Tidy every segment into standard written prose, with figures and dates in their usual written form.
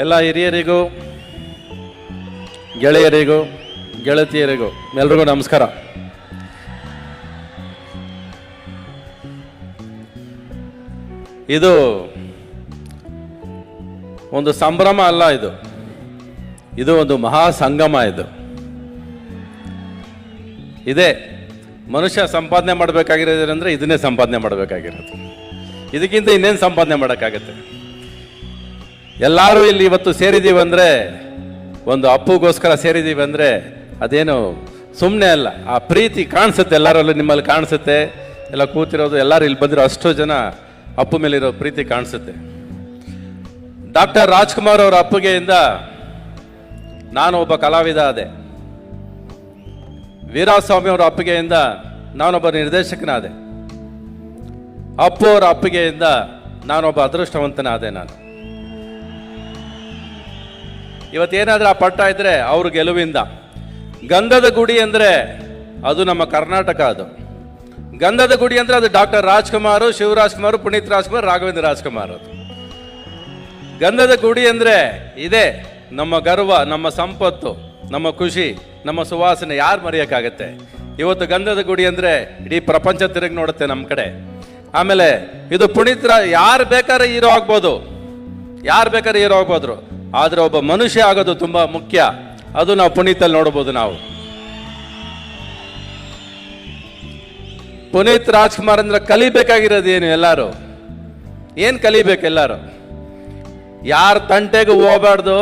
ಎಲ್ಲ ಹಿರಿಯರಿಗೂ ಗೆಳೆಯರಿಗೂ ಗೆಳತಿಯರಿಗೂ ಎಲ್ರಿಗೂ ನಮಸ್ಕಾರ. ಇದು ಒಂದು ಸಂಭ್ರಮ ಅಲ್ಲ, ಇದು ಒಂದು ಮಹಾ ಸಂಗಮ. ಇದೇ ಮನುಷ್ಯ ಸಂಪಾದನೆ ಮಾಡಬೇಕಾಗಿರೋದಂದ್ರೆ ಇದನ್ನೇ ಸಂಪಾದನೆ ಮಾಡಬೇಕಾಗಿರೋದು. ಇದಕ್ಕಿಂತ ಇನ್ನೇನು ಸಂಪಾದನೆ ಮಾಡೋಕ್ಕಾಗತ್ತೆ? ಎಲ್ಲರೂ ಇಲ್ಲಿ ಇವತ್ತು ಸೇರಿದ್ದೀವಂದರೆ, ಒಂದು ಅಪ್ಪುಗೋಸ್ಕರ ಸೇರಿದ್ದೀವಂದರೆ ಅದೇನು ಸುಮ್ಮನೆ ಅಲ್ಲ. ಆ ಪ್ರೀತಿ ಕಾಣಿಸುತ್ತೆ, ಎಲ್ಲರಲ್ಲೂ ನಿಮ್ಮಲ್ಲಿ ಕಾಣಿಸುತ್ತೆ. ಎಲ್ಲ ಕೂತಿರೋದು, ಎಲ್ಲರೂ ಇಲ್ಲಿ ಬಂದಿರೋ ಅಷ್ಟು ಜನ ಅಪ್ಪು ಮೇಲಿರೋ ಪ್ರೀತಿ ಕಾಣಿಸುತ್ತೆ. ಡಾಕ್ಟರ್ ರಾಜ್ಕುಮಾರ್ ಅವರ ಅಪ್ಪುಗೆಯಿಂದ ನಾನು ಒಬ್ಬ ಕಲಾವಿದ ಆದೆ. ವೀರಾಸ್ವಾಮಿ ಅವರ ಅಪ್ಪಿಗೆಯಿಂದ ನಾನೊಬ್ಬ ನಿರ್ದೇಶಕನಾದೆ. ಅಪ್ಪು ಅವರ ಅಪ್ಪಿಗೆಯಿಂದ ನಾನೊಬ್ಬ ಅದೃಷ್ಟವಂತನಾದೆ. ನಾನು ಇವತ್ತೇನಾದ್ರೂ ಆ ಪಟ್ಟ ಇದ್ರೆ ಅವ್ರ ಗೆಲುವಿಂದ. ಗಂಧದ ಗುಡಿ ಅಂದರೆ ಅದು ನಮ್ಮ ಕರ್ನಾಟಕ. ಅದು ಗಂಧದ ಗುಡಿ ಅಂದರೆ ಅದು ಡಾಕ್ಟರ್ ರಾಜ್ಕುಮಾರ್, ಶಿವರಾಜ್ಕುಮಾರ್, ಪುನೀತ್ ರಾಜ್ಕುಮಾರ್, ರಾಘವೇಂದ್ರ ರಾಜ್ಕುಮಾರ್. ಅದು ಗಂಧದ ಗುಡಿ ಅಂದರೆ ಇದೇ ನಮ್ಮ ಗರ್ವ, ನಮ್ಮ ಸಂಪತ್ತು, ನಮ್ಮ ಖುಷಿ, ನಮ್ಮ ಸುವಾಸನೆ. ಯಾರು ಮರೆಯೋಕ್ಕಾಗತ್ತೆ? ಇವತ್ತು ಗಂಧದ ಗುಡಿ ಅಂದರೆ ಇಡೀ ಪ್ರಪಂಚ ತಿರುಗಿ ನೋಡುತ್ತೆ ನಮ್ಮ ಕಡೆ. ಆಮೇಲೆ ಇದು ಪುನೀತ್ ಯಾರು ಬೇಕಾದ್ರೆ ಹೀರೋ ಆಗ್ಬೋದು, ಯಾರು ಬೇಕಾದ್ರೆ ಹೀರೋ ಆಗ್ಬೋದ್ರು, ಆದರೆ ಒಬ್ಬ ಮನುಷ್ಯ ಆಗೋದು ತುಂಬ ಮುಖ್ಯ. ಅದು ನಾವು ಪುನೀತಲ್ಲಿ ನೋಡ್ಬೋದು. ನಾವು ಪುನೀತ್ ರಾಜ್ಕುಮಾರ್ ಅಂದ್ರೆ ಕಲಿಬೇಕಾಗಿರೋದು ಏನು? ಎಲ್ಲರೂ ಏನು ಕಲಿಬೇಕು? ಎಲ್ಲರೂ ಯಾರ ತಂಟೆಗೂ ಹೋಗಬಾರ್ದು,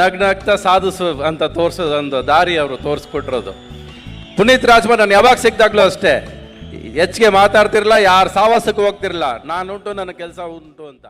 ನಗ್ನಗ್ತಾ ಸಾಧಿಸು ಅಂತ ತೋರಿಸೋದು ಒಂದು ದಾರಿ ಅವರು ತೋರಿಸ್ಕೊಟ್ಟಿರೋದು. ಪುನೀತ್ ರಾಜ್ಕುಮಾರ್ ನಾನು ಯಾವಾಗ ಸಿಕ್ದಾಗ್ಲೂ ಅಷ್ಟೇ, ಹೆಚ್ಚಿಗೆ ಮಾತಾಡ್ತಿರಲ್ಲ, ಯಾರು ಸಾವಾಸಕ್ಕೆ ಹೋಗ್ತಿರಲ್ಲ, ನಾನುಂಟು ನನ್ನ ಕೆಲಸ ಉಂಟು ಅಂತ.